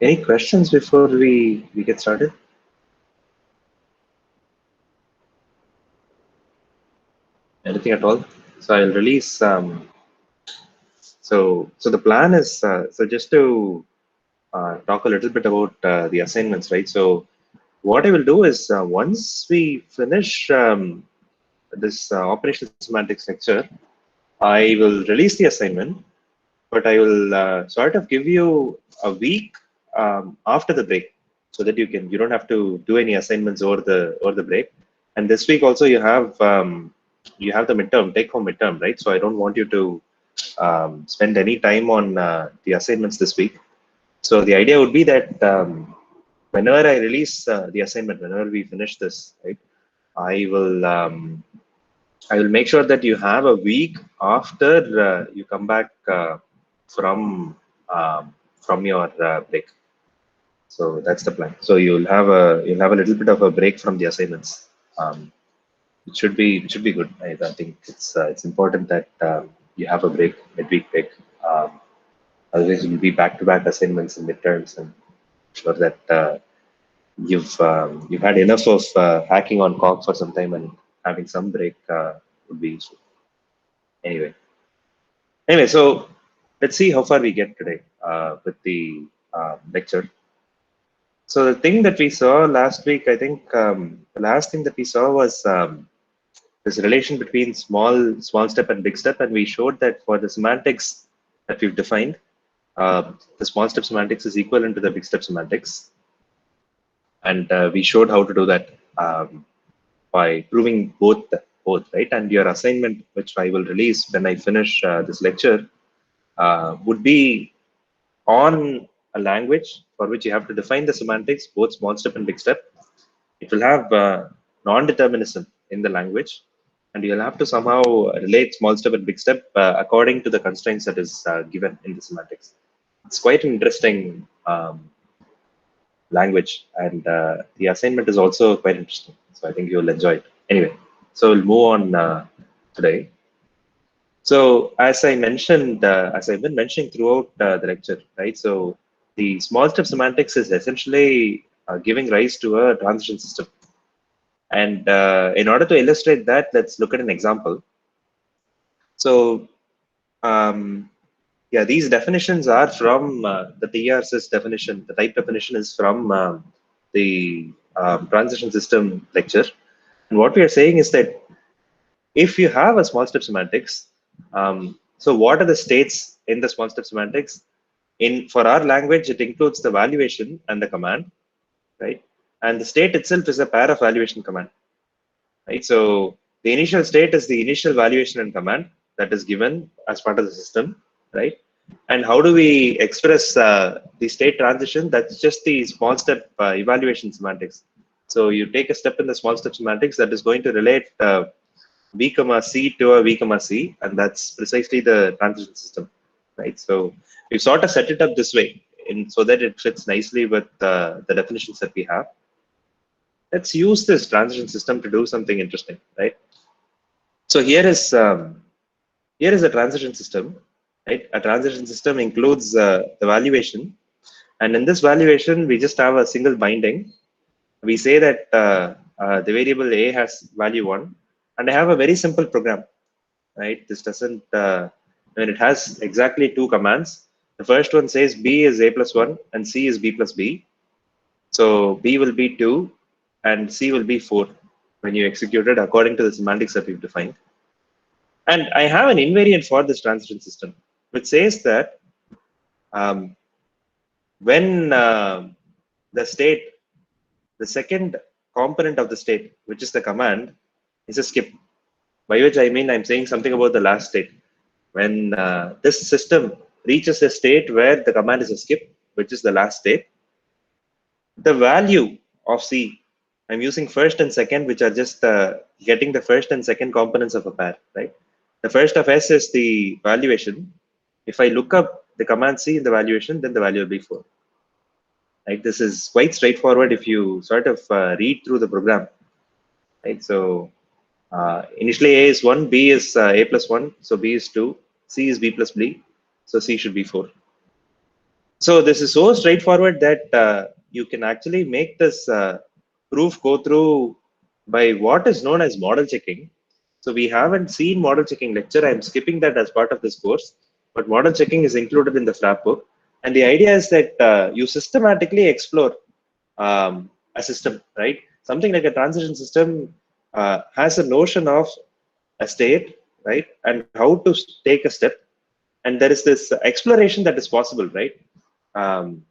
Any questions before we get started? Anything at all? So I'll release. So the plan is so just to talk a little bit about the assignments, right? So what I will do is once we finish this operational semantics lecture, I will release the assignment, but I will sort of give you a week after the break, so that you don't have to do any assignments over the break. And this week also you have the midterm, take home midterm, right? So I don't want you to spend any time on the assignments this week. So the idea would be that whenever I release the assignment, whenever we finish this, right, I will make sure that you have a week after you come back from your break. So that's the plan. So you'll have a little bit of a break from the assignments. It should be good. I think it's important that you have a break, midweek break. Otherwise, you'll be back-to-back assignments and midterms, and sure that you've had enough of hacking on Coq for some time, and having some break would be useful. Anyway, so let's see how far we get today with the lecture. So the thing that we saw last week, I think the last thing that we saw was this relation between small step and big step, and we showed that for the semantics that we've defined, the small step semantics is equivalent to the big step semantics, and we showed how to do that by proving both, right? And your assignment, which I will release when I finish this lecture, would be on a language for which you have to define the semantics, both small step and big step. It will have non-determinism in the language, and you'll have to somehow relate small step and big step according to the constraints that is given in the semantics. It's quite an interesting language, and the assignment is also quite interesting. So I think you'll enjoy it. Anyway, so we'll move on today. So as I mentioned, as I've been mentioning throughout the lecture, right? So the small step semantics is essentially giving rise to a transition system. And in order to illustrate that, let's look at an example. So yeah, these definitions are from the TRSys definition. The type definition is from the transition system lecture. And what we are saying is that if you have a small step semantics, so what are the states in the small step semantics? For our language, it includes the valuation and the command, right? And the state itself is a pair of valuation command, right? So the initial state is the initial valuation and command that is given as part of the system, right? And how do we express the state transition? That's just the small step evaluation semantics. So you take a step in the small step semantics that is going to relate B comma C to a V comma C, and that's precisely the transition system, right? So we sort of set it up this way, so that it fits nicely with the definitions that we have. Let's use this transition system to do something interesting, right? So here is a transition system, right? A transition system includes the valuation, and in this valuation, we just have a single binding. We say that the variable A has value 1, and I have a very simple program, right? This doesn't, when it has exactly 2 commands. The first one says B is A plus 1 and C is B plus B. So B will be 2 and C will be 4 when you execute it according to the semantics that we've defined. And I have an invariant for this transition system, which says that when the second component of the state, which is the command, is a skip, by which I mean I'm saying something about the last state. When this system reaches a state where the command is a skip, which is the last state, the value of C, I'm using first and second, which are just getting the first and second components of a pair, right? The first of S is the valuation. If I look up the command C in the valuation, then the value will be 4. Right? This is quite straightforward if you sort of read through the program. Right? So initially A is 1, B is A plus 1, so B is 2, C is B plus B. So C should be 4. So this is so straightforward that you can actually make this proof go through by what is known as model checking. So we haven't seen model checking lecture. I'm skipping that as part of this course, but model checking is included in the flap book. And the idea is that you systematically explore a system, right? Something like a transition system has a notion of a state, right? And how to take a step. And there is this exploration that is possible, right? Um,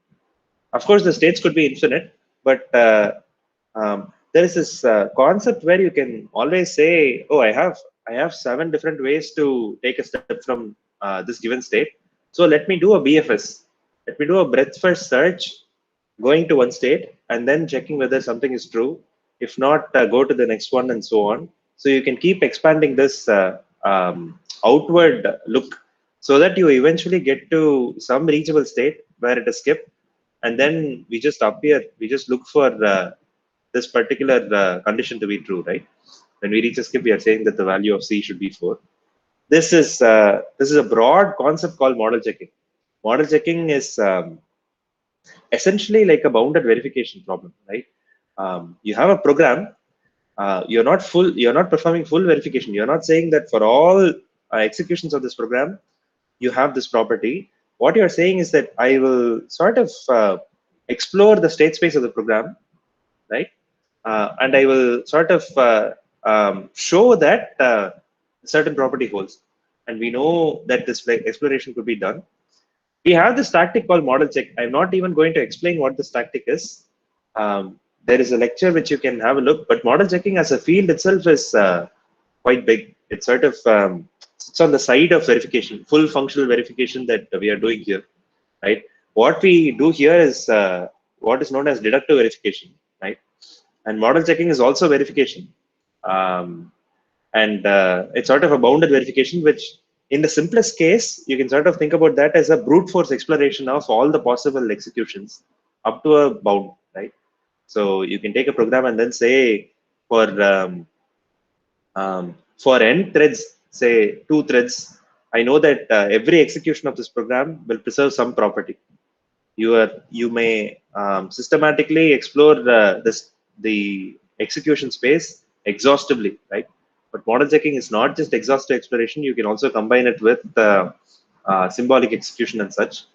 of course, the states could be infinite, but there is this concept where you can always say, "Oh, I have 7 different ways to take a step from this given state. So let me do a BFS. Let me do a breadth first search, going to one state and then checking whether something is true. If not, go to the next one and so on. So you can keep expanding this outward look so that you eventually get to some reachable state where it is skipped, and then we just appear, we just look for this particular condition to be true, right? When we reach a skip, we are saying that the value of C should be 4. This is a broad concept called model checking. Model checking is essentially like a bounded verification problem, right? You have a program, you're not performing full verification. You're not saying that for all executions of this program, you have this property. What you're saying is that I will sort of explore the state space of the program, right? And I will sort of show that certain property holds. And we know that this exploration could be done. We have this tactic called model check. I'm not even going to explain what this tactic is. There is a lecture which you can have a look, but model checking as a field itself is quite big. It sort of sits on the side of verification, full functional verification that we are doing here, right? What we do here is what is known as deductive verification, right? And model checking is also verification. And it's sort of a bounded verification, which in the simplest case, you can sort of think about that as a brute force exploration of all the possible executions up to a bound, right? So you can take a program and then say for n threads, say 2 threads, I know that every execution of this program will preserve some property. You may systematically explore the execution space exhaustively, right? But model checking is not just exhaustive exploration. You can also combine it with symbolic execution and such,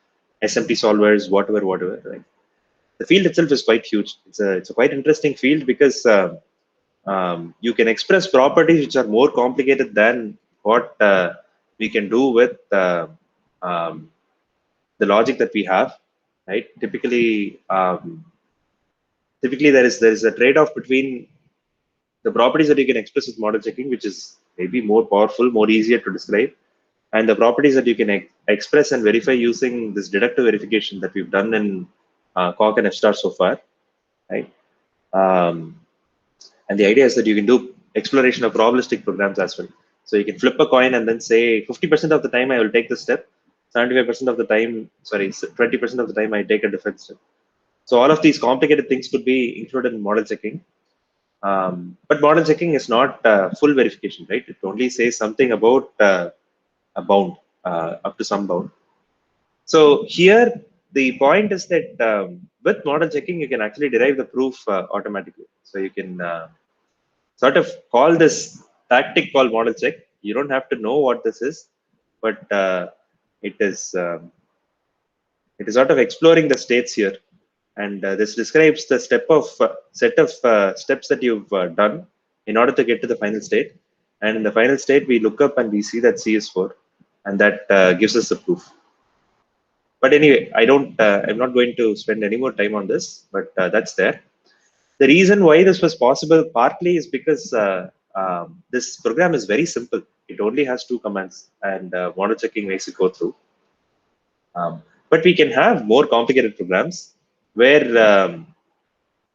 SMT solvers, whatever, right? The field itself is quite huge. It's a quite interesting field because you can express properties which are more complicated than what we can do with um, the logic that we have, right? Typically there is a trade-off between the properties that you can express with model checking, which is maybe more powerful, more easier to describe, and the properties that you can express and verify using this deductive verification that we've done in Coq and F star so far, right? Um, and the idea is that you can do exploration of probabilistic programs as well. So you can flip a coin and then say 50% of the time I will take this step, 75% of the time, sorry, 20% of the time I take a different step. So all of these complicated things could be included in model checking. But model checking is not full verification, right? It only says something about a bound up to some bound. So here the point is that with model checking, you can actually derive the proof automatically. So you can sort of call this tactic called model check. You don't have to know what this is, but it is sort of exploring the states here. And this describes the set of steps that you've done in order to get to the final state. And in the final state, we look up and we see that C is 4, and that gives us the proof. But anyway, I'm not going to spend any more time on this, but that's there. The reason why this was possible partly is because this program is very simple. It only has 2 commands, and model checking makes it go through. But we can have more complicated programs where we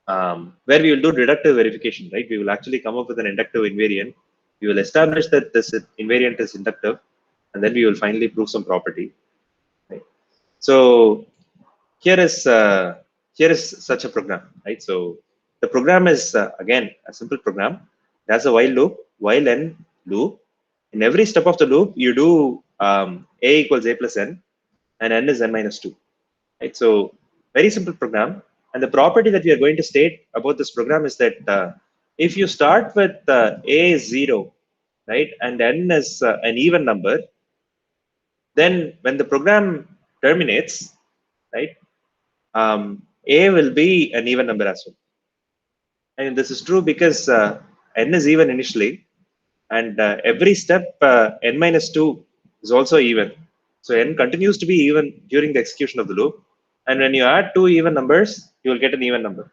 will do deductive verification, right? We will actually come up with an inductive invariant. We will establish that this invariant is inductive, and then we will finally prove some property. Right? So here is such a program, right? So the program is again a simple program. It has a while loop, while n loop. In every step of the loop, you do a equals a plus n. and n is n minus 2. Right? So very simple program. And the property that we are going to state about this program is that if you start with a is 0, right, and n is an even number, then when the program terminates, right, a will be an even number as well. And this is true because n is even initially, and every step n minus 2 is also even. So n continues to be even during the execution of the loop. And when you add two even numbers, you will get an even number.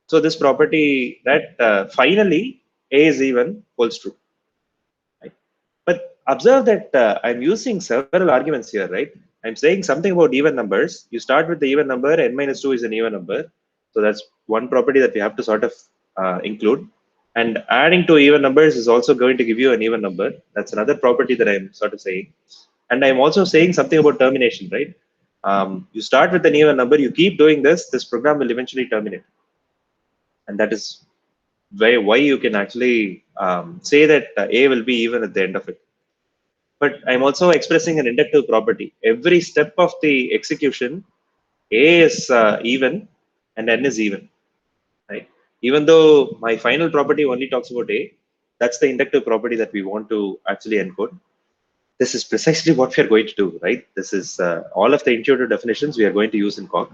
So this property that finally a is even holds true. Right? But observe that I'm using several arguments here, right? I'm saying something about even numbers. You start with the even number, n minus 2 is an even number. So that's one property that we have to sort of include. And adding to even numbers is also going to give you an even number. That's another property that I'm sort of saying. And I'm also saying something about termination, right? You start with an even number, you keep doing this program will eventually terminate. And that is why you can actually say that A will be even at the end of it. But I'm also expressing an inductive property. Every step of the execution, A is even and N is even, right? Even though my final property only talks about A, that's the inductive property that we want to actually encode. This is precisely what we are going to do, right? This is all of the intuitive definitions we are going to use in Coq.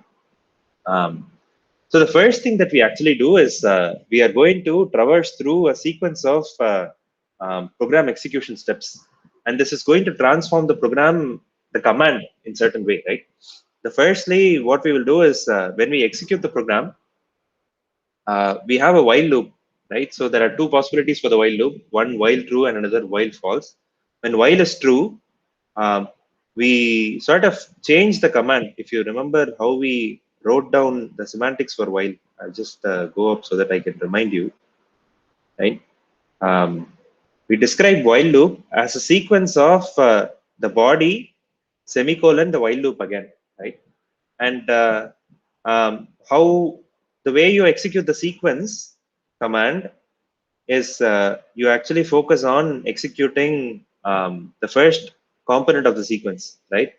So the first thing that we actually do is we are going to traverse through a sequence of program execution steps. And this is going to transform the program, the command in certain way, right? The firstly, what we will do is when we execute the program, we have a while loop, right? So there are two possibilities for the while loop, one while true and another while false. When while is true, um, we sort of change the command. If you remember how we wrote down the semantics for while, I'll just go up so that I can remind you, right? Um, we describe while loop as a sequence of the body, semicolon, the while loop again, right? And how the way you execute the sequence command is you actually focus on executing the first component of the sequence, right?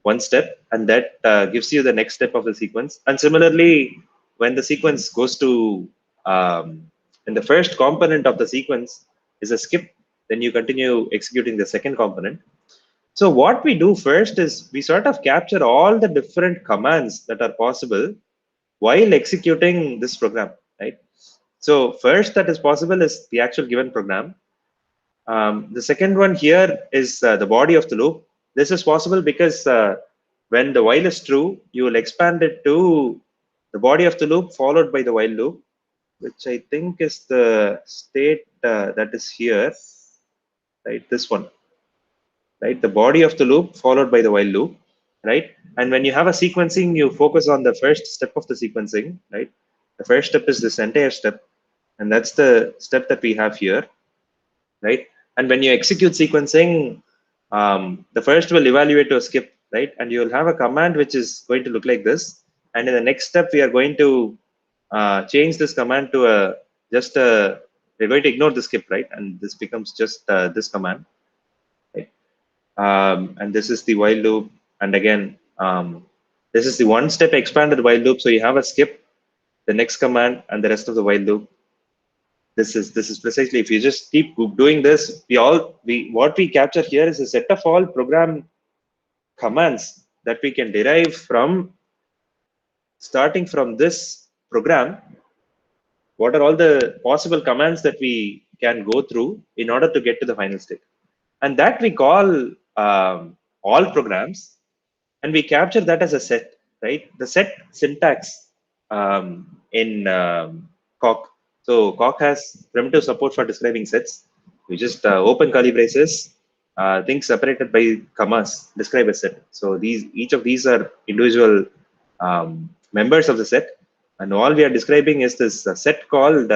One step, and that gives you the next step of the sequence. And similarly, when the sequence goes to when the first component of the sequence is a skip, then you continue executing the second component. So what we do first is we sort of capture all the different commands that are possible while executing this program, right? So first that is possible is the actual given program. The second one here is the body of the loop. This is possible because when the while is true, you will expand it to the body of the loop followed by the while loop, which I think is the state that is here, right? This one, right? The body of the loop followed by the while loop, right? And when you have a sequencing, you focus on the first step of the sequencing, right? The first step is this entire step, and that's the step that we have here, right? And when you execute sequencing, the first will evaluate to a skip, right? And you will have a command which is going to look like this. And in the next step, we are going to change this command to a just a, we're going to ignore the skip, right? And this becomes just this command, right? And this is the while loop. And again, this is the one step expanded while loop. So you have a skip, the next command, and the rest of the while loop. This is precisely, if you just keep doing this, what we capture here is a set of all program commands that we can derive from starting from this program. What are all the possible commands that we can go through in order to get to the final state? And that we call all programs, and we capture that as a set, right? The set syntax in Coq. So Coq has primitive support for describing sets. We just open curly braces, things separated by commas describe a set. So each of these are individual members of the set, and all we are describing is this um, set called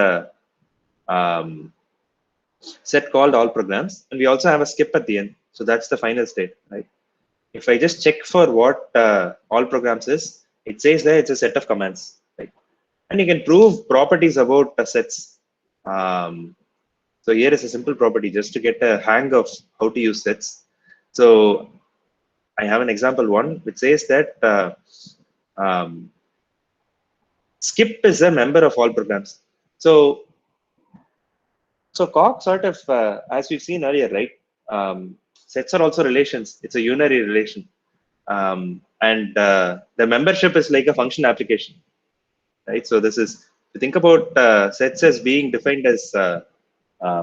all programs, and we also have a skip at the end. So that's the final state, right? If I just check for what all programs is, it says that it's a set of commands, right? And you can prove properties about sets. So here is a simple property just to get a hang of how to use sets. So I have an example one which says that skip is a member of all programs. So Coq sort of, as we've seen earlier, right? Sets are also relations. It's a unary relation, and the membership is like a function application, right? So this is, to think about sets as being defined as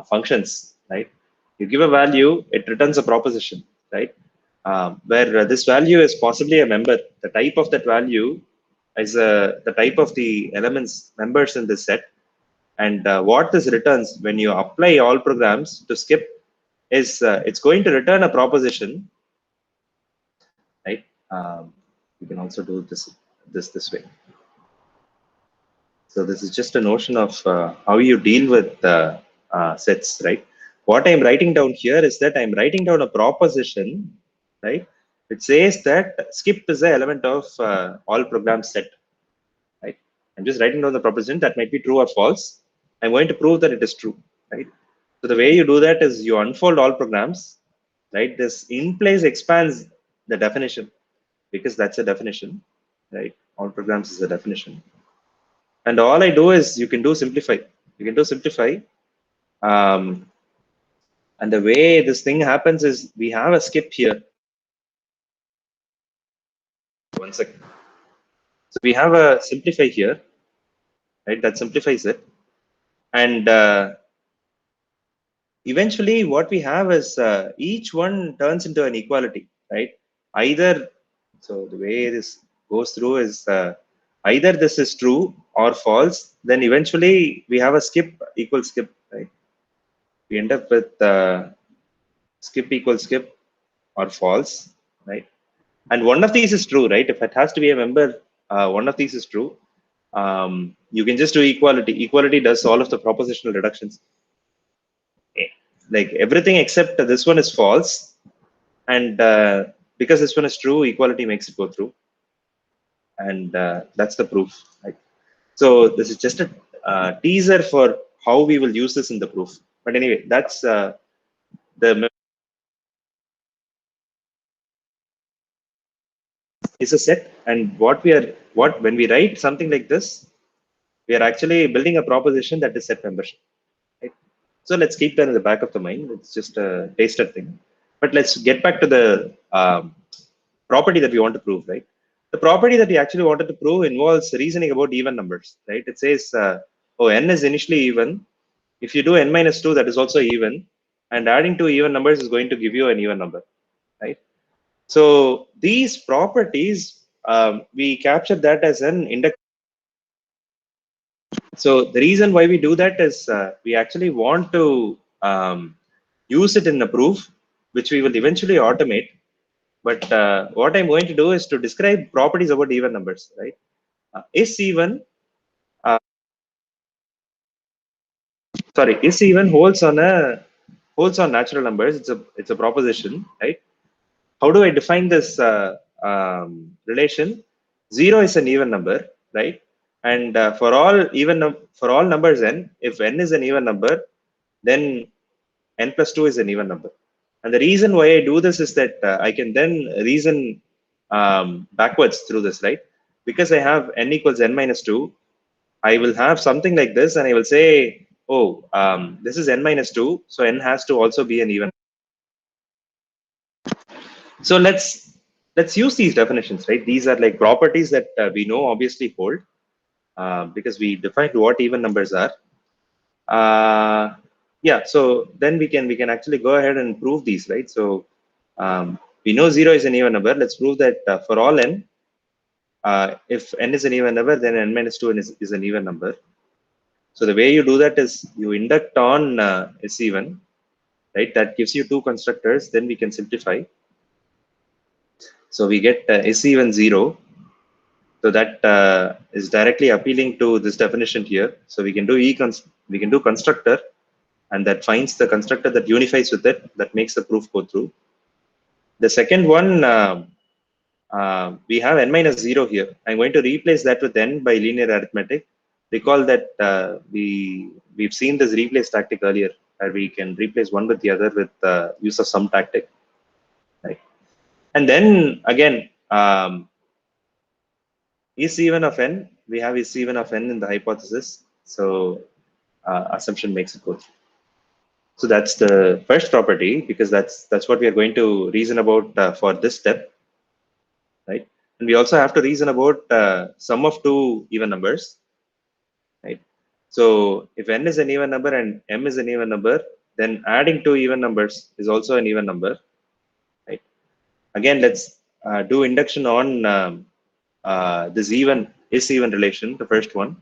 functions, right? You give a value, it returns a proposition, right? Where this value is possibly a member. The type of that value is the type of the elements members in this set, and what this returns when you apply all programs to skip is it's going to return a proposition, right? You can also do this way. So this is just a notion of how you deal with sets, right? What I'm writing down here is that I'm writing down a proposition, right? It says that skip is the element of all programs set, right? I'm just writing down the proposition that might be true or false. I'm going to prove that it is true, right? So the way you do that is you unfold all programs, right? This in place expands the definition because that's a definition, right? All programs is a definition. And all I do is you can do simplify. You can do simplify. And the way this thing happens is we have a skip here. One second. So we have a simplify here, right? That simplifies it. And eventually what we have is each one turns into an equality, right? Either, so the way this goes through is either this is true or false, then eventually we have a skip equals skip, right? We end up with skip equals skip or false, right? And one of these is true, right? If it has to be a member, one of these is true. You can just do equality. Equality does all of the propositional reductions. Like everything except this one is false. And because this one is true, equality makes it go through. And that's the proof, right? So this is just a teaser for how we will use this in the proof. But anyway, that's the is a set, and when we write something like this, we are actually building a proposition that is set membership, right? So let's keep that in the back of the mind. It's just a taster thing. But let's get back to the property that we want to prove, right? The property that we actually wanted to prove involves reasoning about even numbers, right? It says, oh, n is initially even. If you do n minus 2, that is also even. And adding two even numbers is going to give you an even number, right? So these properties, we capture that as an inductive. So the reason why we do that is we actually want to use it in a proof, which we will eventually automate. But what I'm going to do is to describe properties about even numbers, right? Is even, is even holds on natural numbers. It's a proposition, right? How do I define this relation? 0 is an even number, right? And for all numbers n, if n is an even number, then n plus 2 is an even number. And the reason why I do this is that I can then reason backwards through this, right? Because I have n equals n minus 2, I will have something like this, and I will say, oh, this is n minus 2, so n has to also be an even. So let's use these definitions, right? These are like properties that we know obviously hold because we defined what even numbers are. Yeah, so then we can actually go ahead and prove these, right? So we know 0 is an even number. Let's prove that for all n, if n is an even number, then n minus 2 is an even number. So the way you do that is you induct on is even, right? That gives you two constructors. Then we can simplify. So we get is even 0. So that is directly appealing to this definition here. So we can do constructor, and that finds the constructor that unifies with it, that makes the proof go through. The second one, we have n minus 0 here. I'm going to replace that with n by linear arithmetic. Recall that we've seen this replace tactic earlier, where we can replace one with the other with use of sum tactic, right? And then again, is even of n, we have is even of n in the hypothesis. So assumption makes it go through. So that's the first property, because that's what we are going to reason about for this step, right? And we also have to reason about sum of two even numbers, right? So if n is an even number and m is an even number, then adding two even numbers is also an even number, right? Again, let's do induction on this is even relation, the first one,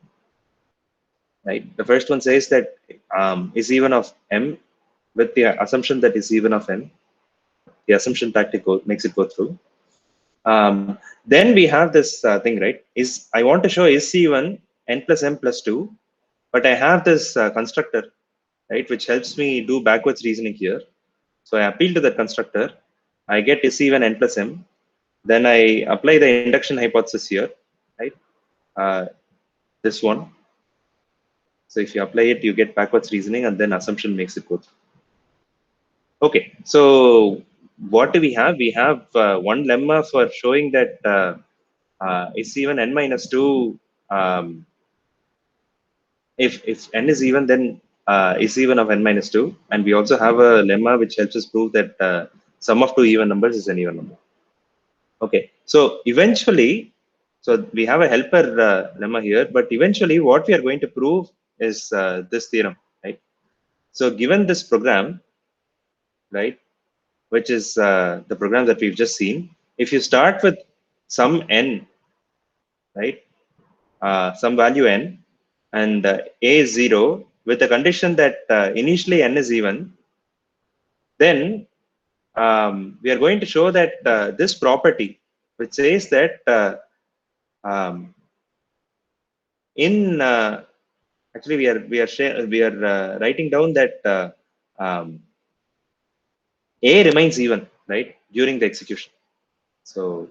right? The first one says that is even of m with the assumption that is even of n. The assumption tactic makes it go through. Then we have this thing, right? Is I want to show is even n plus m plus 2, but I have this constructor, right, which helps me do backwards reasoning here. So I appeal to that constructor. I get is even n plus m. Then I apply the induction hypothesis here, right? Uh, this one. So if you apply it, you get backwards reasoning, and then assumption makes it go through. Okay, so what do we have? We have one lemma for showing that is even n minus 2. If n is even, then is even of n minus 2. And we also have a lemma which helps us prove that sum of two even numbers is an even number. Okay, so eventually, so we have a helper lemma here, but eventually what we are going to prove is this theorem, right? So given this program, right, which is the program that we've just seen, if you start with some n, right, some value n, and a is 0, with the condition that initially n is even, then we are going to show that this property, which says that um, in actually we are writing down that a remains even, right, during the execution. So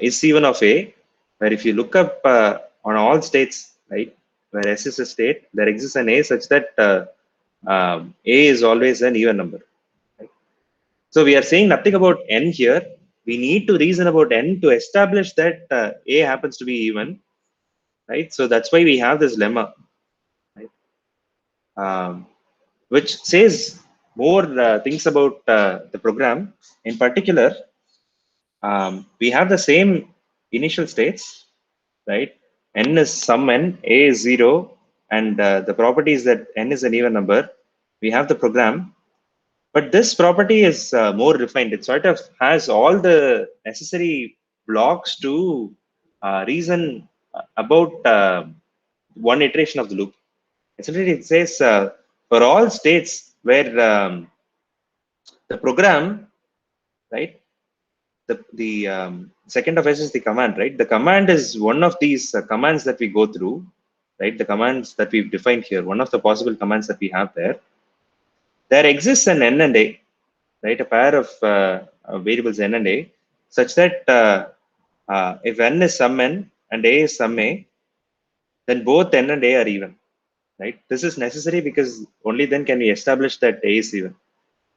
is even of a, where if you look up on all states, right, where s is a state, there exists an a such that a is always an even number, right? So we are saying nothing about n here. We need to reason about n to establish that a happens to be even, right? So that's why we have this lemma, right? Which says more things about the program. In particular, we have the same initial states, right? N is some n, a is 0, and the property is that n is an even number. We have the program, but this property is more refined. It sort of has all the necessary blocks to reason about one iteration of the loop. Essentially, it says for all states where the program, right, the second of S is the command, right? The command is one of these commands that we go through, right? The commands that we've defined here, one of the possible commands that we have there. There exists an n and a, right? A pair of variables n and a, such that if n is some n and a is some a, then both n and a are even, right? This is necessary because only then can we establish that a is even.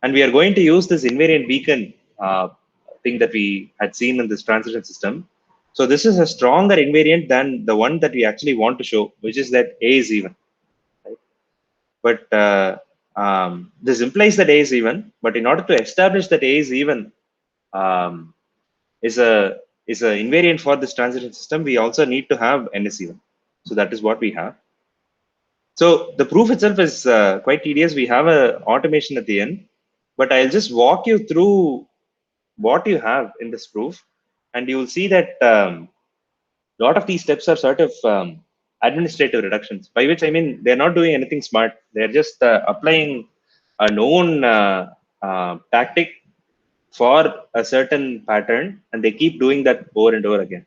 And we are going to use this invariant beacon thing that we had seen in this transition system. So this is a stronger invariant than the one that we actually want to show, which is that a is even, right? But this implies that a is even. But in order to establish that a is even um, is a invariant for this transition system, we also need to have n is even. So that is what we have. So the proof itself is quite tedious. We have a automation at the end, but I'll just walk you through what you have in this proof, and you will see that a lot of these steps are sort of administrative reductions, by which I mean they're not doing anything smart. They're just applying a known tactic for a certain pattern, and they keep doing that over and over again.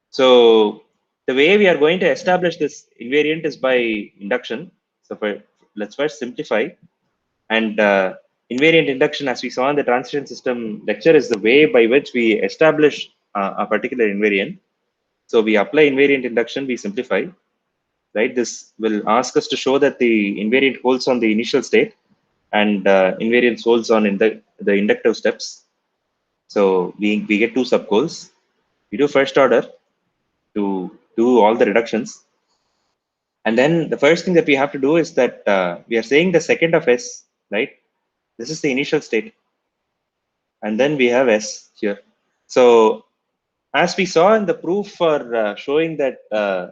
So the way we are going to establish this invariant is by induction. So let's first simplify. And invariant induction, as we saw in the transition system lecture, is the way by which we establish a particular invariant. So we apply invariant induction, we simplify, right? This will ask us to show that the invariant holds on the initial state, and invariance holds on in the inductive steps. So we get two subgoals. We do first order to do all the reductions. And then the first thing that we have to do is that we are saying the second of S, right? This is the initial state. And then we have S here. So as we saw in the proof for showing that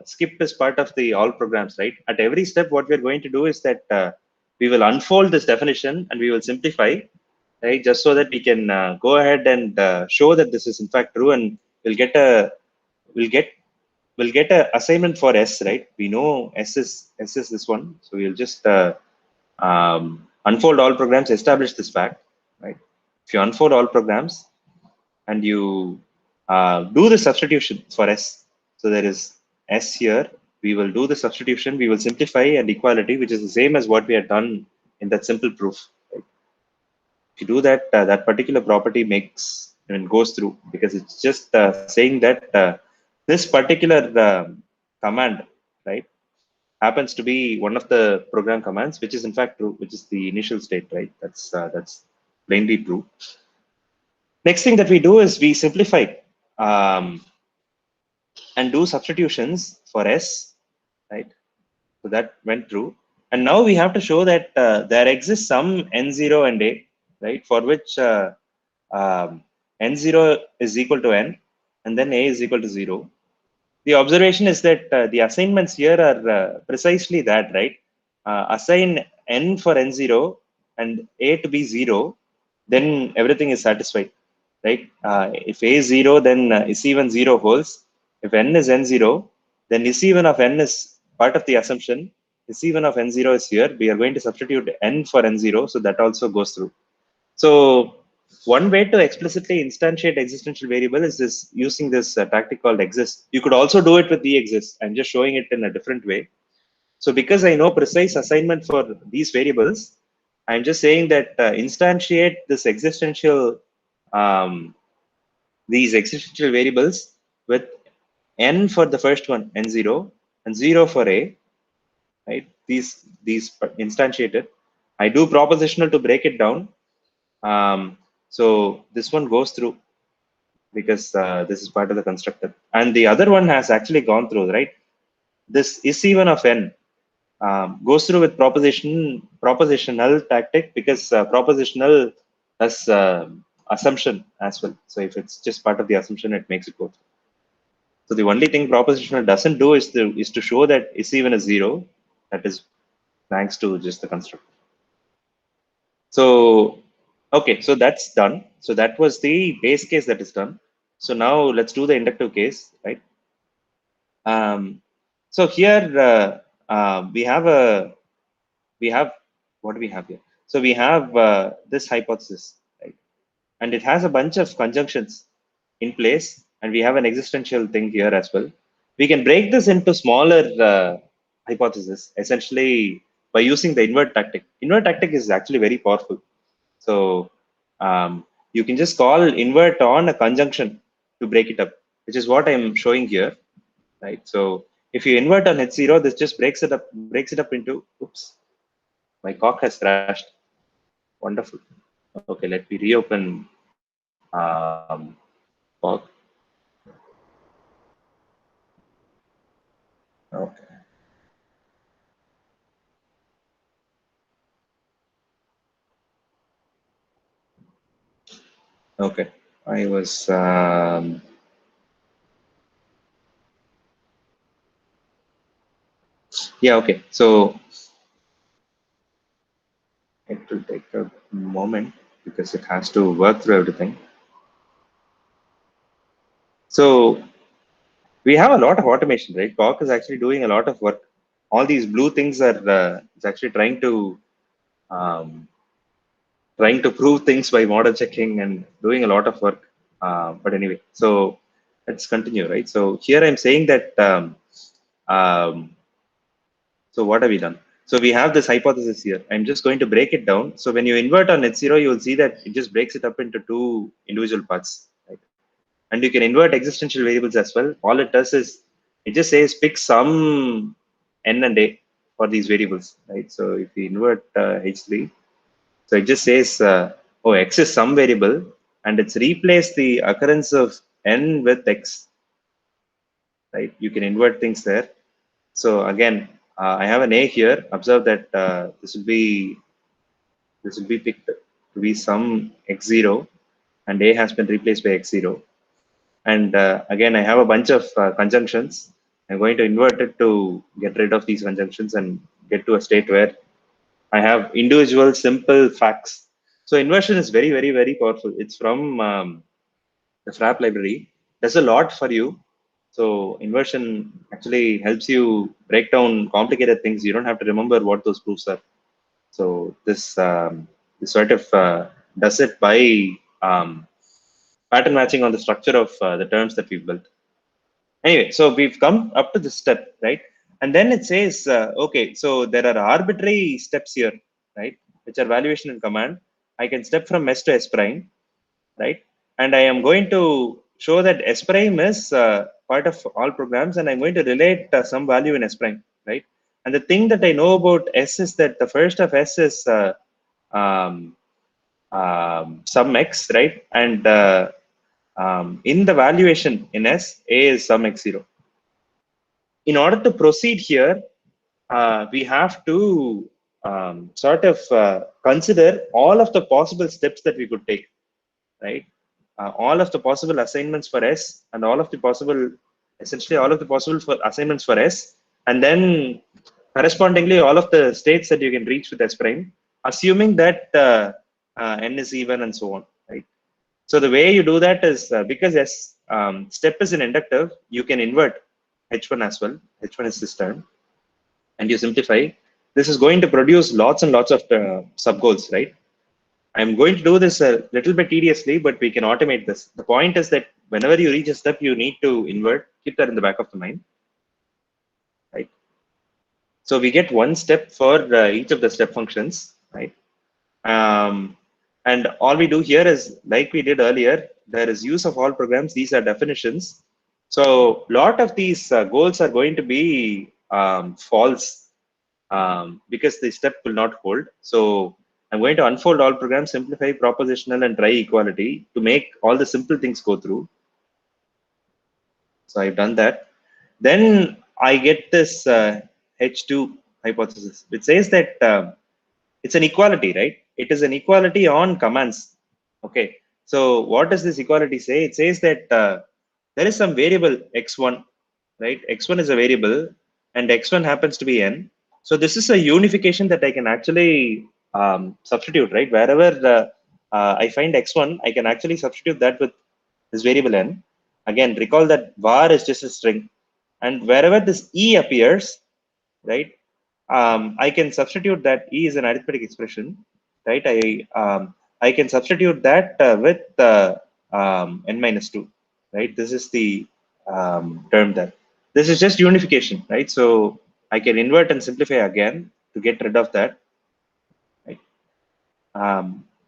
skip is part of the all programs, right? At every step, what we're going to do is that we will unfold this definition and we will simplify, right? Just so that we can go ahead and show that this is in fact true, and we'll get we'll get a assignment for S, right? We know S is this one, so we'll just unfold all programs, establish this fact, right? If you unfold all programs and you do the substitution for S, so there is S here. We will do the substitution. We will simplify and equality, which is the same as what we had done in that simple proof. Right? If you do that, that particular property goes through, because it's just saying that this particular command, right, happens to be one of the program commands, which is in fact true, which is the initial state, right? That's plainly true. Next thing that we do is we simplify um, and do substitutions for S, right? So that went through. And now we have to show that there exists some N0 and A, right? For which N0 is equal to N, and then A is equal to 0. The observation is that the assignments here are precisely that, right? Assign N for N0 and A to be 0, then everything is satisfied, right? If A is 0, then is-even 0 holds. If N is N0, then is-even of N is part of the assumption. Is-even of N0 is here. We are going to substitute N for N0, so that also goes through. So one way to explicitly instantiate existential variable is this, using this tactic called exist. You could also do it with exist. I'm just showing it in a different way. So because I know precise assignment for these variables, I'm just saying that instantiate this these existential variables with n for the first one, n0, and 0 for a, right? These instantiated. I do propositional to break it down. So this one goes through because this is part of the constructor, and the other one has actually gone through, right? This is-even of n goes through with propositional tactic, because propositional has assumption as well. So if it's just part of the assumption, it makes it go through. So the only thing propositional doesn't do is to show that is-even is 0. That is thanks to just the constructor. So okay, so that's done. So that was the base case that is done. So now let's do the inductive case, right? So here we have what do we have here? So we have this hypothesis, right? And it has a bunch of conjunctions in place, and we have an existential thing here as well. We can break this into smaller hypotheses, essentially by using the invert tactic. Invert tactic is actually very powerful. So you can just call invert on a conjunction to break it up, which is what I'm showing here, right? So if you invert on H0, this just breaks it up into, oops, my cock has crashed. Wonderful. Okay, let me reopen cock. Okay. Okay. I was yeah, okay. So it will take a moment because it has to work through everything. So we have a lot of automation, right? Cock is actually doing a lot of work. All these blue things are it's actually um, trying to prove things by model checking and doing a lot of work. But anyway, so let's continue, right? So here I'm saying that um, so what have we done? So we have this hypothesis here. I'm just going to break it down. So when you invert on H0, you will see that it just breaks it up into two individual parts, right? And you can invert existential variables as well. All it does is it just says pick some n and a for these variables, right? So if we invert H3, so it just says, oh, x is some variable and it's replaced the occurrence of n with x, right? You can invert things there. So again, I have an a here. Observe that this will be picked to be some x0, and a has been replaced by x0. And again, I have a bunch of conjunctions. I'm going to invert it to get rid of these conjunctions and get to a state where I have individual simple facts. So inversion is very, very, very powerful. It's from the Frap library. Does a lot for you. So inversion actually helps you break down complicated things. You don't have to remember what those proofs are. So this sort of does it by pattern matching on the structure of the terms that we've built. Anyway, so we've come up to this step, right? And then it says, okay, so there are arbitrary steps here, right? Which are valuation and command. I can step from S to S prime, right? And I am going to show that S prime is part of all programs, and I'm going to relate some value in S prime, right? And the thing that I know about S is that the first of S is um, some X, right? And in the valuation in S, A is some X0. In order to proceed here, we have to sort of consider all of the possible steps that we could take, right? All of the possible assignments for S and all of the possible, essentially all of the possible for assignments for S, and then correspondingly all of the states that you can reach with S prime, assuming that N is even and so on, right? So the way you do that is because S step is an inductive, you can invert H1 as well. H1 is this term, and you simplify. This is going to produce lots and lots of sub goals, right? I'm going to do this a little bit tediously, but we can automate this. The point is that whenever you reach a step, you need to invert. Keep that in the back of the mind, right? So we get one step for each of the step functions, right? And all we do here is, like we did earlier, there is use of all programs. These are definitions. So a lot of these goals are going to be false because the step will not hold. So I'm going to unfold all programs, simplify propositional and try equality to make all the simple things go through. So I've done that. Then I get this H2 hypothesis, which says that it's an equality, right? It is an equality on commands. Okay. So what does this equality say? It says that there is some variable x1, right? X1 is a variable and x1 happens to be n. So this is a unification that I can actually substitute, right? Wherever I find x1, I can actually substitute that with this variable n. Again, recall that var is just a string. And wherever this e appears, right, I can substitute that e is an arithmetic expression, right? I can substitute that with n minus 2, right? This is the term there. This is just unification, right? So I can invert and simplify again to get rid of that, right?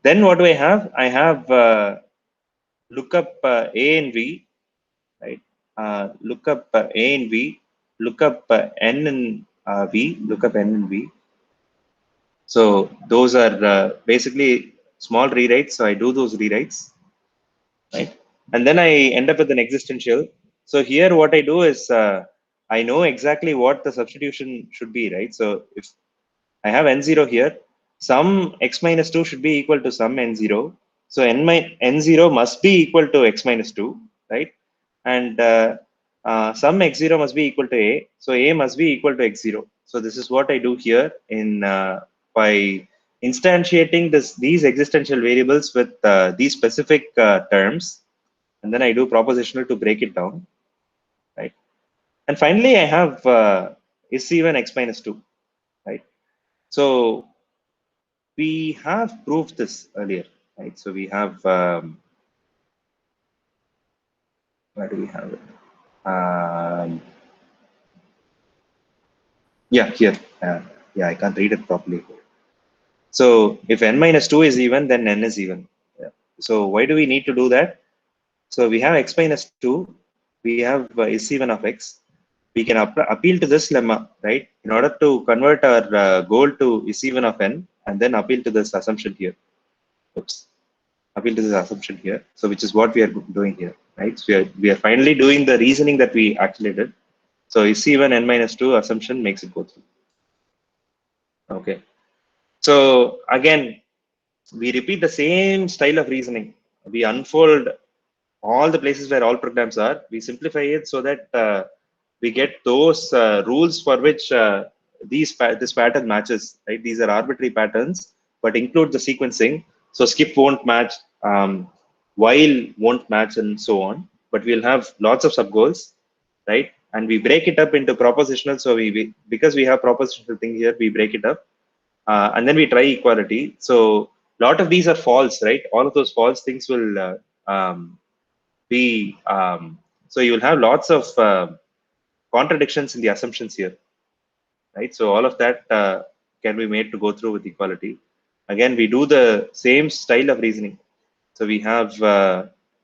Then what do I have? I have look up a and v, right? Look up a and v, look up n and v, look up n and v. So those are basically small rewrites. So I do those rewrites, right? And then I end up with an existential. So here what I do is I know exactly what the substitution should be, right? So if I have n0 here, some x minus 2 should be equal to some n0. So n0 must be equal to x minus 2, right? And some x0 must be equal to a. So a must be equal to x0. So this is what I do here in by instantiating these existential variables with these specific terms, and then I do propositional to break it down, right? And finally, I have is even x minus 2, right? So we have proved this earlier, right? So we have where do we have it? Yeah, here. Yeah, I can't read it properly. So if n minus 2 is even, then n is even. Yeah. So why do we need to do that? So we have x minus 2, we have is even of x. We can appeal to this lemma, right? In order to convert our goal to is even of n, and then appeal to this assumption here. Oops. appeal to this assumption here. So which is what we are doing here, right? So we are finally doing the reasoning that we actually did. So is C1 n minus 2 assumption makes it go through. Okay. So again, we repeat the same style of reasoning. We unfold all the places where all programs are. We simplify it so that we get those rules for which this pattern matches. Right? These are arbitrary patterns, but include the sequencing. So skip won't match, while won't match, and so on. But we'll have lots of subgoals, right? And we break it up into propositional. So we because we have propositional thing here, we break it up. And then we try equality. So a lot of these are false, right? All of those false things will be, so you will have lots of contradictions in the assumptions here, right? So all of that can be made to go through with equality. Again, we do the same style of reasoning. So we have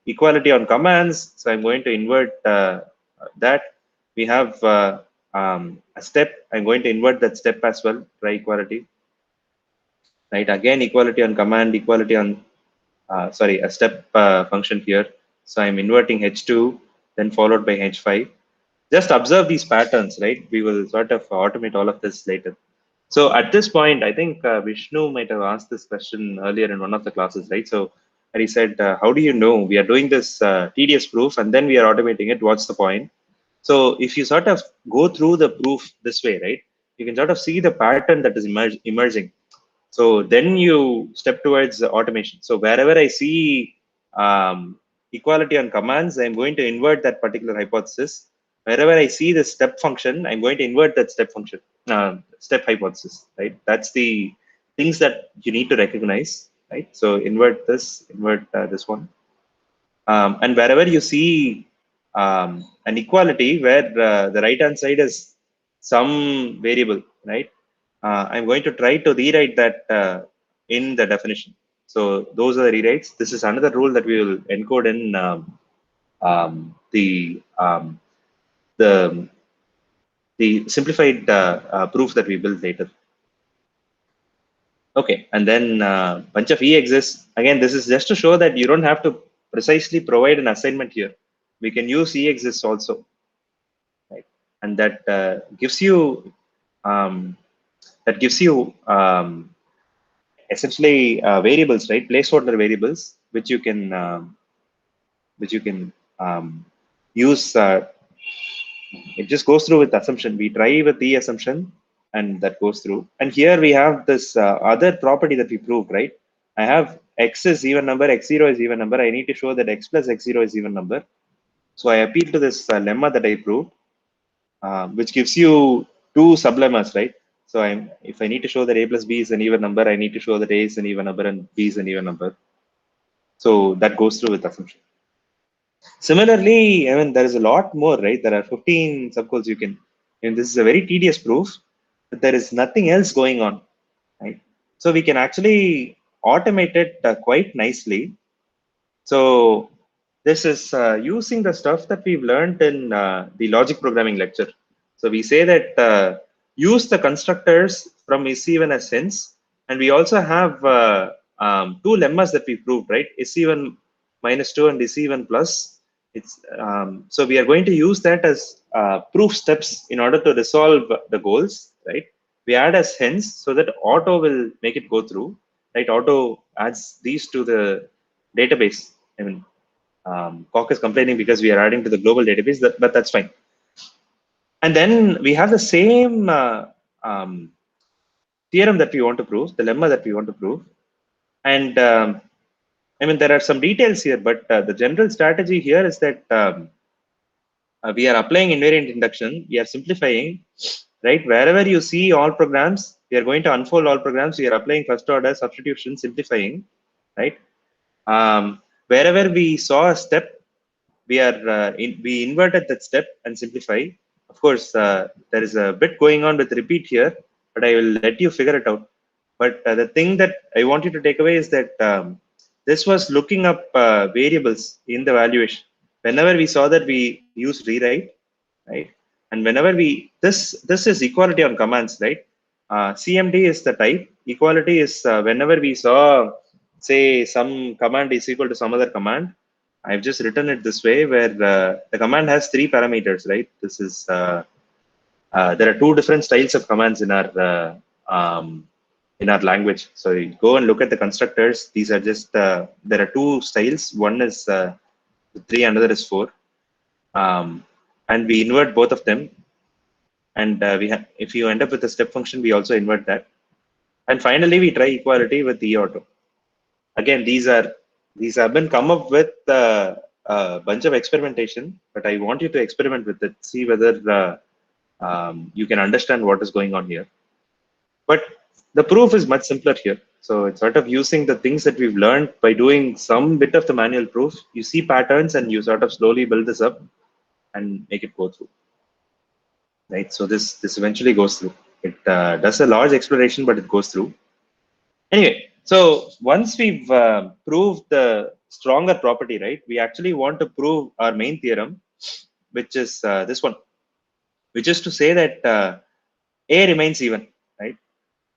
equality on commands. So I'm going to invert that. We have a step. I'm going to invert that step as well, try equality. Right, again equality on command, equality on sorry, a step function here. So I'm inverting h2, then followed by h5. Just observe these patterns, right? We will sort of automate all of this later. So at this point, I think Vishnu might have asked this question earlier in one of the classes, right? So and he said, how do you know we are doing this tedious proof and then we are automating it? What's the point? So if you sort of go through the proof this way, right, you can sort of see the pattern that is emerging. So then you step towards automation. So wherever I see equality on commands, I'm going to invert that particular hypothesis. Wherever I see the step function, I'm going to invert that step function, step hypothesis, right? That's the things that you need to recognize, right? So invert this one. And wherever you see an equality where the right hand side is some variable, right? I'm going to try to rewrite that in the definition. So those are the rewrites. This is another rule that we will encode in the simplified proof that we build later. Okay, and then bunch of E exists. Again, this is just to show that you don't have to precisely provide an assignment here. We can use E exists also, right? And that gives you um, essentially variables, right? Placeholder variables, which you can use. It just goes through with assumption. We try with the assumption, and that goes through. And here we have this other property that we proved, right? I have x is even number, x0 is even number. I need to show that x plus x0 is even number. So I appeal to this lemma that I proved, which gives you two sublemmas, right? So if I need to show that a plus b is an even number, I need to show that a is an even number and b is an even number. So that goes through with assumption. Similarly, I mean, there is a lot more, right? There are 15 subgoals you can, and this is a very tedious proof, but there is nothing else going on, right? So we can actually automate it quite nicely. So this is using the stuff that we've learned in the logic programming lecture. So we say that use the constructors from is even as sense, and we also have two lemmas that we proved, right? Is even minus 2 and is even plus. It's so we are going to use that as proof steps in order to resolve the goals, right? We add as hence so that auto will make it go through, right? Auto adds these to the database. I mean, Coq is complaining because we are adding to the global database, but that's fine. And then we have the same theorem that we want to prove, the lemma that we want to prove. And I mean, there are some details here, but the general strategy here is that we are applying invariant induction. We are simplifying, right? Wherever you see all programs, we are going to unfold all programs. We are applying first order substitution, simplifying, right? Wherever we saw a step, we are we inverted that step and simplify. Of course, there is a bit going on with repeat here, but I will let you figure it out. But the thing that I want you to take away is that this was looking up variables in the valuation. Whenever we saw that, we use rewrite, right? And whenever this is equality on commands, right? CMD is the type. Equality is whenever we saw say some command is equal to some other command, I've just written it this way, where the command has 3 parameters, right? This is there are 2 different styles of commands in our language. So you go and look at the constructors. These are just there are 2 styles. One is 3, another is 4, and we invert both of them. And if you end up with a step function, we also invert that. And finally, we try equality with E auto. Again, these have been come up with a bunch of experimentation, but I want you to experiment with it, see whether you can understand what is going on here. But the proof is much simpler here. So it's sort of using the things that we've learned by doing some bit of the manual proof. You see patterns and you sort of slowly build this up and make it go through. Right. So this eventually goes through. It does a large exploration, but it goes through. Anyway, so once we've proved the stronger property, right, we actually want to prove our main theorem, which is this one, which is to say that A remains even, right?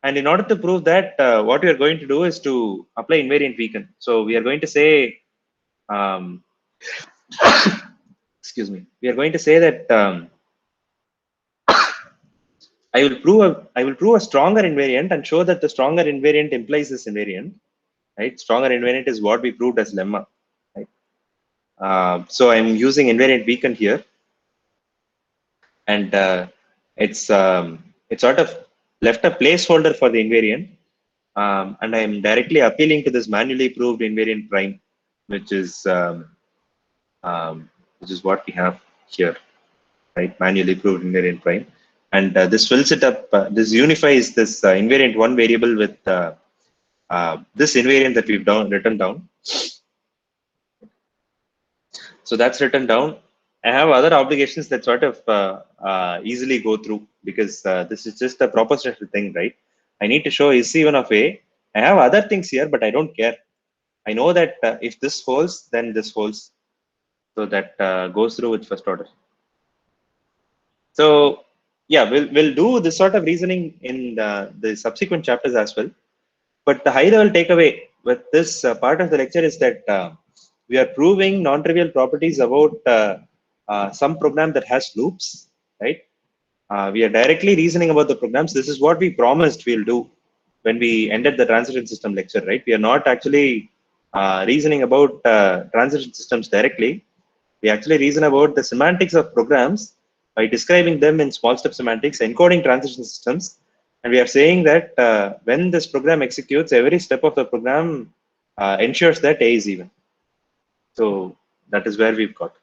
And in order to prove that, what we are going to do is to apply invariant weaken. So we are going to say, excuse me, we are going to say that I will prove a stronger invariant and show that the stronger invariant implies this invariant, right? Stronger invariant is what we proved as lemma, right? So I'm using invariant weaken here, and it's sort of left a placeholder for the invariant, and I'm directly appealing to this manually proved invariant prime, which is what we have here, right? Manually proved invariant prime, and this fills it up. This unifies this invariant one variable with this invariant that we've written down. So that's written down. I have other obligations that sort of easily go through, because this is just a propositional thing, right? I need to show is even of A. I have other things here, but I don't care. I know that if this holds, then this holds. So that goes through with first order. So yeah, we'll do this sort of reasoning in the subsequent chapters as well. But the high level takeaway with this part of the lecture is that we are proving non-trivial properties about some program that has loops, right? We are directly reasoning about the programs. This is what we promised we'll do when we ended the transition system lecture, right? We are not actually reasoning about transition systems directly. We actually reason about the semantics of programs by describing them in small step semantics, encoding transition systems. And we are saying that when this program executes, every step of the program ensures that A is even. So that is where we've got.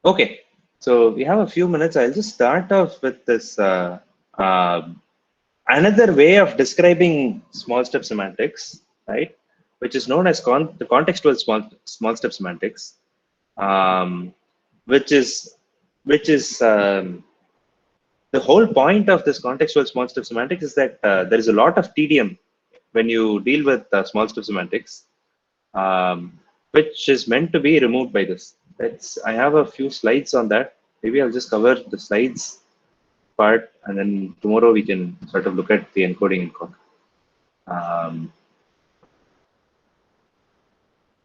Okay, so we have a few minutes. I'll just start off with this another way of describing small step semantics, right? Which is known as the contextual small step semantics, which is the whole point of this contextual small step semantics is that there is a lot of tedium when you deal with small step semantics, which is meant to be removed by this. I have a few slides on that. Maybe I'll just cover the slides part, and then tomorrow we can sort of look at the encoding and code.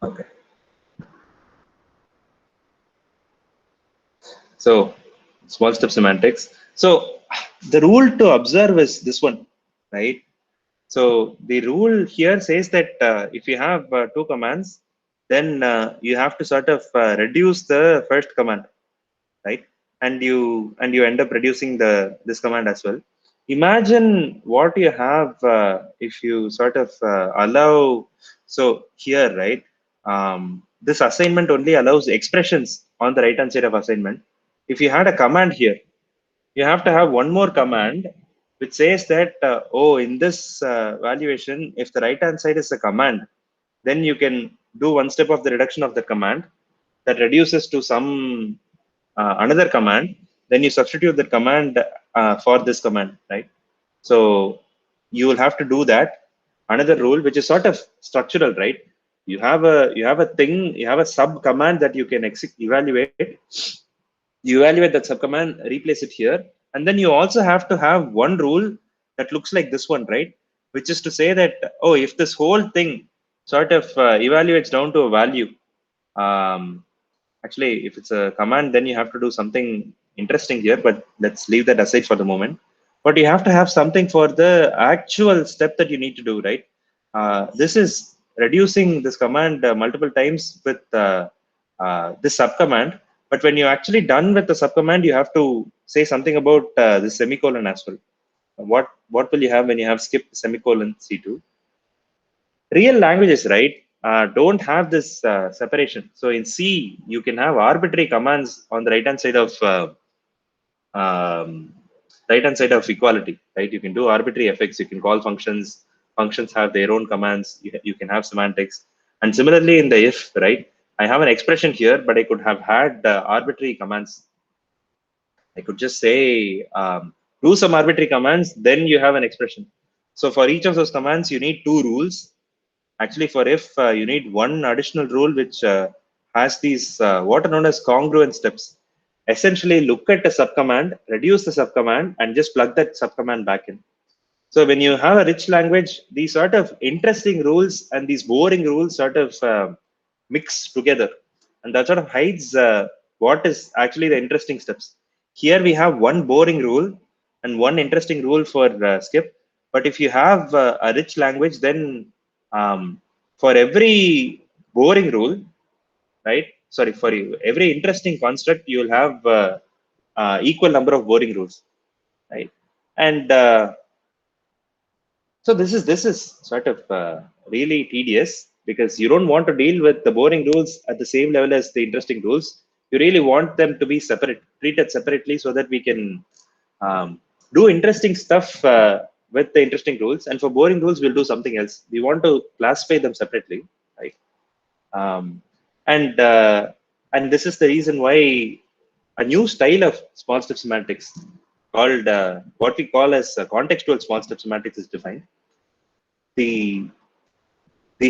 Okay. So small step semantics. So the rule to observe is this one, right? So the rule here says that if you have 2 commands, then you have to sort of reduce the first command, right? And you end up reducing this command as well. Imagine what you have if you sort of allow. So here, right? This assignment only allows expressions on the right hand side of assignment. If you had a command here, you have to have one more command which says that oh, in this valuation, if the right hand side is a command, then you can do one step of the reduction of the command that reduces to some another command. Then you substitute the command for this command, right? So you will have to do that. Another rule which is sort of structural, right? You have a thing, you have a sub command that you can evaluate. You evaluate that subcommand, replace it here, and then you also have to have one rule that looks like this one, right? which is to say that, oh, if this whole thing sort of evaluates down to a value, um, actually, if it's a command, then you have to do something interesting here, but let's leave that aside for the moment. But you have to have something for the actual step that you need to do, right? This is reducing this command multiple times with this subcommand. But when you're actually done with the subcommand, you have to say something about the semicolon as well. What will you have when you have skip semicolon C2? Real languages, right, don't have this separation. So in C, you can have arbitrary commands on the right hand side of um, equality, right? You can do arbitrary effects. You can call functions. Functions have their own commands. You can have semantics. And similarly in the if, right, I have an expression here, but I could have had arbitrary commands. I could just say do some arbitrary commands, then you have an expression. So for each of those commands, you need two rules. Actually, for if, you need one additional rule which has these what are known as congruent steps. Essentially, look at a subcommand, reduce the subcommand, and just plug that subcommand back in. So when you have a rich language, these sort of interesting rules and these boring rules sort of mix together, and that sort of hides what is actually the interesting steps. Here we have one boring rule and one interesting rule for skip. But if you have a rich language, then for every boring rule, right? Sorry, for you, every interesting construct, you will have equal number of boring rules, right? And so this is sort of really tedious, because you don't want to deal with the boring rules at the same level as the interesting rules. You really want them to be separate, treated separately, so that we can do interesting stuff with the interesting rules. And for boring rules, we'll do something else. We want to classify them separately, right? Um, and this is the reason why a new style of small step semantics called what we call as contextual small step semantics is defined. The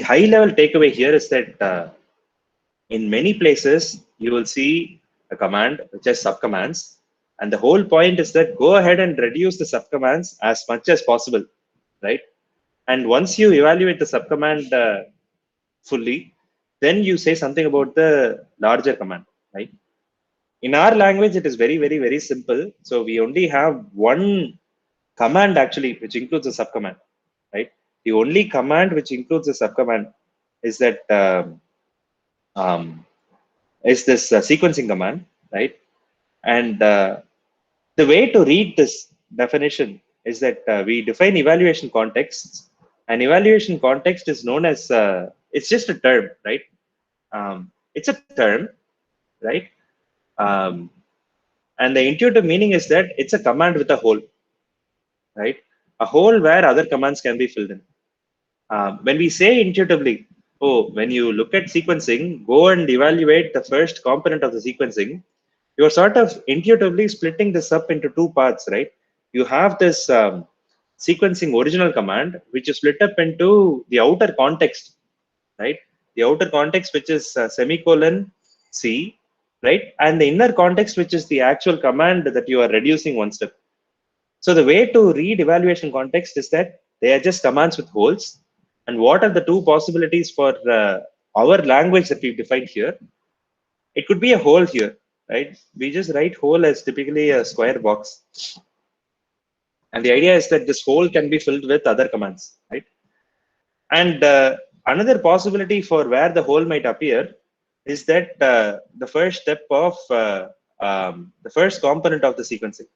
high level takeaway here is that in many places you will see a command which has subcommands, and the whole point is that go ahead and reduce the subcommands as much as possible, right? And once you evaluate the subcommand fully, then you say something about the larger command, right? In our language, it is very, very, very simple. So we only have one command actually, which includes a subcommand, right? The only command which includes a subcommand is that um, is this sequencing command, right? And the way to read this definition is that we define evaluation contexts, and evaluation context is known as it's just a term, right? It's a term, right? Um, and the intuitive meaning is that it's a command with a hole, right? A hole where other commands can be filled in. When we say intuitively, oh, when you look at sequencing, go and evaluate the first component of the sequencing, you're sort of intuitively splitting this up into two parts, right? You have this sequencing original command, which is split up into the outer context, right? The outer context, which is semicolon C, right? And the inner context, which is the actual command that you are reducing one step. So the way to read evaluation context is that they are just commands with holes. And what are the two possibilities for our language that we've defined here? It could be a hole here, right? We just write hole as typically a square box. And the idea is that this hole can be filled with other commands, right? And another possibility for where the hole might appear is that the first step of the first component of the sequencing.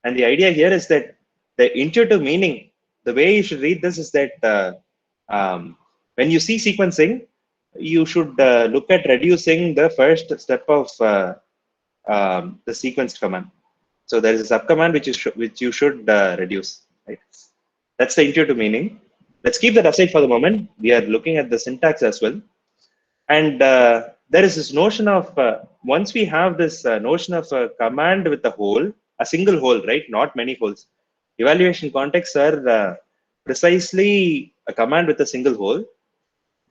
And the idea here is that the intuitive meaning, the way you should read this is that when you see sequencing, you should look at reducing the first step of the sequenced command. So there is a subcommand which you should reduce. Right? That's the intuitive meaning. Let's keep that aside for the moment. We are looking at the syntax as well. And there is this notion of, once we have this notion of a command with a hole, a single hole, right? Not many holes. Evaluation contexts are precisely a command with a single hole.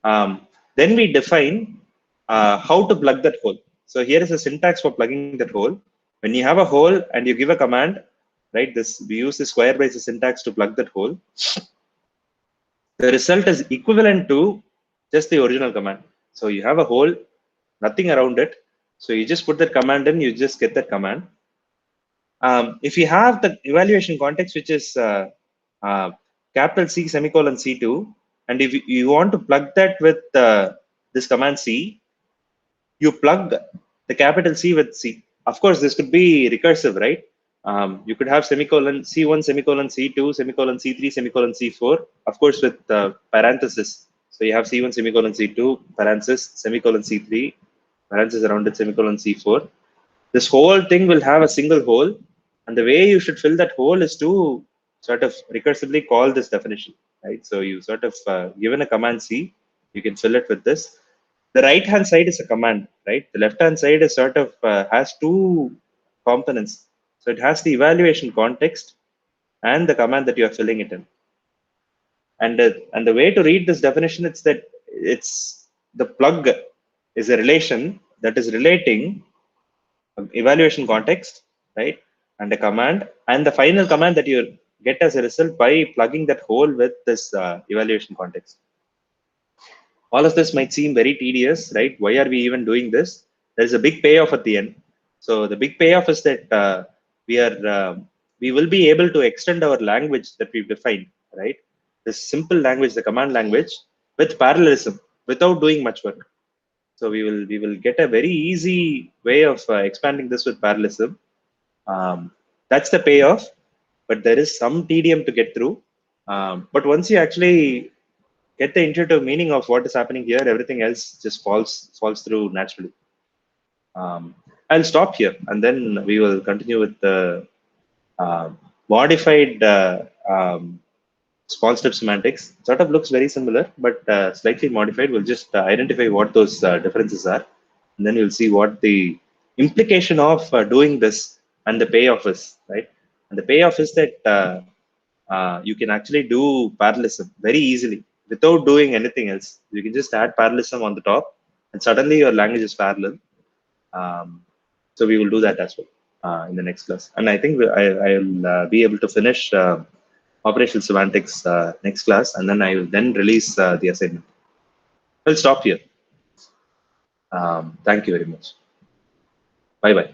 Then we define how to plug that hole. So here is a syntax for plugging that hole. When you have a hole and you give a command, right? We use the square brace syntax to plug that hole. the result is equivalent to just the original command. So you have a hole, nothing around it. So you just put that command in, you just get that command. If you have the evaluation context, which is capital C semicolon C2, and if you want to plug that with this command C, you plug the capital C with C. Of course, this could be recursive, right? You could have semicolon C1, semicolon C2, semicolon C3, semicolon C4, of course, with parenthesis. So you have C1, semicolon C2, parenthesis, semicolon C3, parenthesis around it, semicolon C4. This whole thing will have a single hole, and the way you should fill that hole is to sort of recursively call this definition, right? So you sort of given a command C, you can fill it with this. The right hand side is a command, right? The left hand side is sort of has two components. So it has the evaluation context and the command that you are filling it in. And the way to read this definition is that it's the plug is a relation that is relating evaluation context, right? And a command, and the final command that you get as a result by plugging that hole with this evaluation context. All of this might seem very tedious, right? Why are we even doing this? There's a big payoff at the end. So the big payoff is that we will be able to extend our language that we've defined, right? This simple language, the command language, with parallelism, without doing much work. So we will get a very easy way of expanding this with parallelism. That's the payoff, but there is some tedium to get through. But once you actually get the intuitive meaning of what is happening here, everything else just falls through naturally. I'll stop here, and then we will continue with the modified small step semantics. Sort of looks very similar, but slightly modified. We'll just identify what those differences are, and then you'll see what the implication of doing this and the payoff is, right? And the payoff is that you can actually do parallelism very easily without doing anything else. You can just add parallelism on the top, and suddenly your language is parallel. So we will do that as well in the next class. And I think I'll be able to finish operational semantics next class, and then I will then release the assignment. I'll stop here. Thank you very much. Bye bye.